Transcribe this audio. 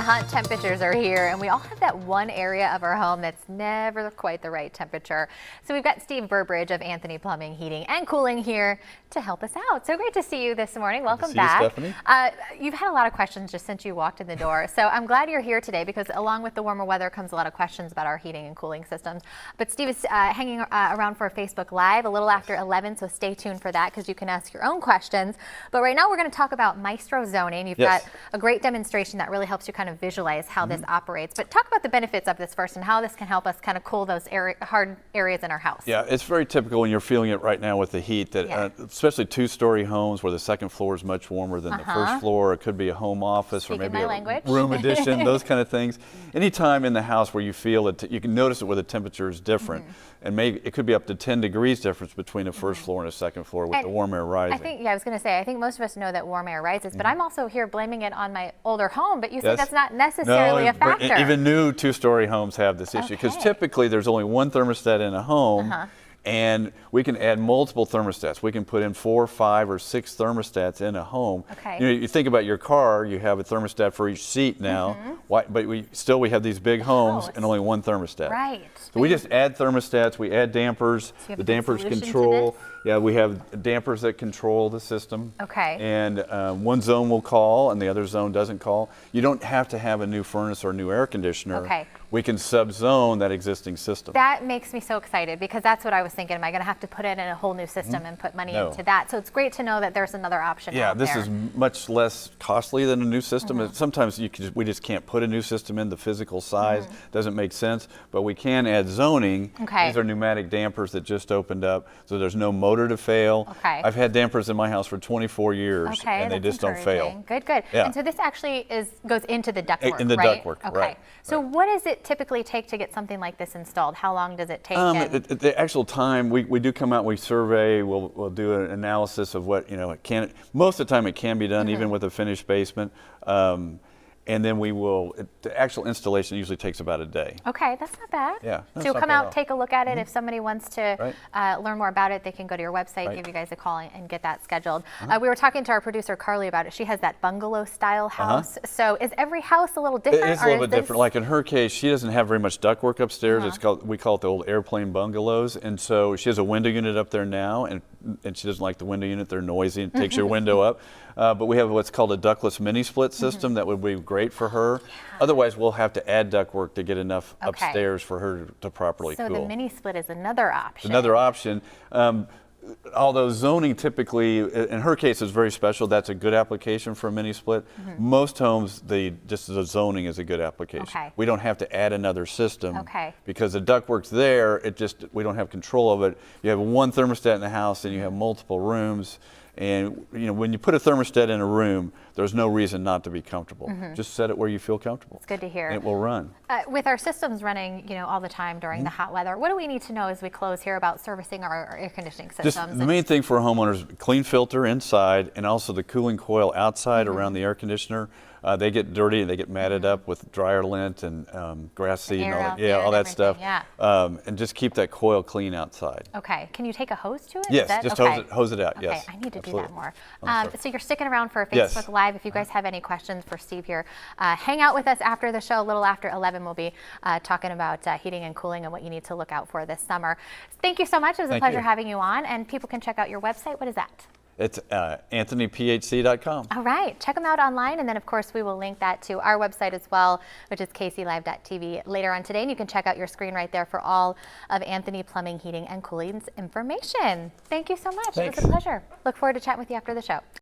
hot temperatures are here, and we all have that one area of our home that's never quite the right temperature. So we've got Steve Burbridge of Anthony Plumbing, Heating and Cooling here to help us out. So great to see you this morning. Welcome back. You, Stephanie. You've had a lot of questions just since you walked in the door. So I'm glad you're here today because along with the warmer weather comes a lot of questions about our heating and cooling systems. But Steve is hanging around for a Facebook Live a little after 11, so stay tuned for that because you can ask your own questions. But right now we're going to talk about Maestro Zoning. You've got a great demonstration that really helps you kind of visualize how this operates. But talk about the benefits of this first and how this can help us kind of cool those hard areas in our house. Yeah, it's very typical when you're feeling it right now with the heat that especially two-story homes where the second floor is much warmer than the first floor. It could be a home office or maybe a room addition, those kind of things. Anytime in the house where you feel it, you can notice it where the temperature is different. And maybe it could be up to 10 degrees difference between a first floor and a second floor with the warm air rising. I was going to say, I think most of us know that warm air rises, but I'm also here blaming it on my older home, but you say that's not necessarily a factor. Even new two-story homes have this issue because typically there's only one thermostat in a home. And we can add multiple thermostats. We can put in 4, 5, or 6 thermostats in a home. You know, you think about your car, you have a thermostat for each seat now, but we have these big homes and only one thermostat. Right. So we just add thermostats, we add dampers, the dampers control. Yeah, we have dampers that control the system. And one zone will call and the other zone doesn't call. You don't have to have a new furnace or a new air conditioner. We can sub-zone that existing system. That makes me so excited because that's what I was thinking. Am I going to have to put it in a whole new system and put money into that? So it's great to know that there's another option out there. This is much less costly than a new system. Sometimes we just can't put a new system in. The physical size doesn't make sense, but we can add zoning. These are pneumatic dampers that just opened up, so there's no motor to fail. I've had dampers in my house for 24 years, and they just don't fail. Good, good. And so this actually goes into the ductwork, in the ductwork, right. So what does it typically take to get something like this installed? How long does it take? The actual time, we do come out, we survey, we'll do an analysis of what, most of the time it can be done even with a finished basement. And then the actual installation usually takes about a day. Okay, that's not bad. Yeah. So come out, take a look at it. If somebody wants to learn more about it, they can go to your website, give you guys a call and get that scheduled. We were talking to our producer, Carly, about it. She has that bungalow style house. So is every house a little different? It is a little bit different. Like in her case, she doesn't have very much ductwork upstairs. We call it the old airplane bungalows. And so she has a window unit up there now, and she doesn't like the window unit. They're noisy and takes your window up. But we have what's called a ductless mini split system that would be great for her. Otherwise, we'll have to add ductwork to get enough upstairs for her to properly cool. So the mini split is another option. It's another option. Although zoning typically, in her case, is very special. That's a good application for a mini split. Most homes, just the zoning is a good application. We don't have to add another system because the ductwork's there. We don't have control of it. You have one thermostat in the house, and you have multiple rooms. And when you put a thermostat in a room, there's no reason not to be comfortable. Just set it where you feel comfortable. It's good to hear. And it will run. With our systems running, all the time during the hot weather, what do we need to know as we close here about servicing our air conditioning systems? Just the main thing for homeowners: clean filter inside, and also the cooling coil outside around the air conditioner. They get dirty and they get matted up with dryer lint and grass seed and all that stuff. And just keep that coil clean outside. Can you take a hose to it? Yes, just hose it out. Yes. I need to do that more. So you're sticking around for a Facebook Live. If you guys have any questions for Steve here, hang out with us after the show. A little after 11, we'll be talking about heating and cooling and what you need to look out for this summer. Thank you so much. It was a pleasure having you on. And people can check out your website. What is that? It's AnthonyPHC.com. All right, check them out online, and then of course we will link that to our website as well, which is kclive.tv later on today, and you can check out your screen right there for all of Anthony Plumbing, Heating, and Cooling's information. Thank you so much. It was a pleasure. Look forward to chatting with you after the show.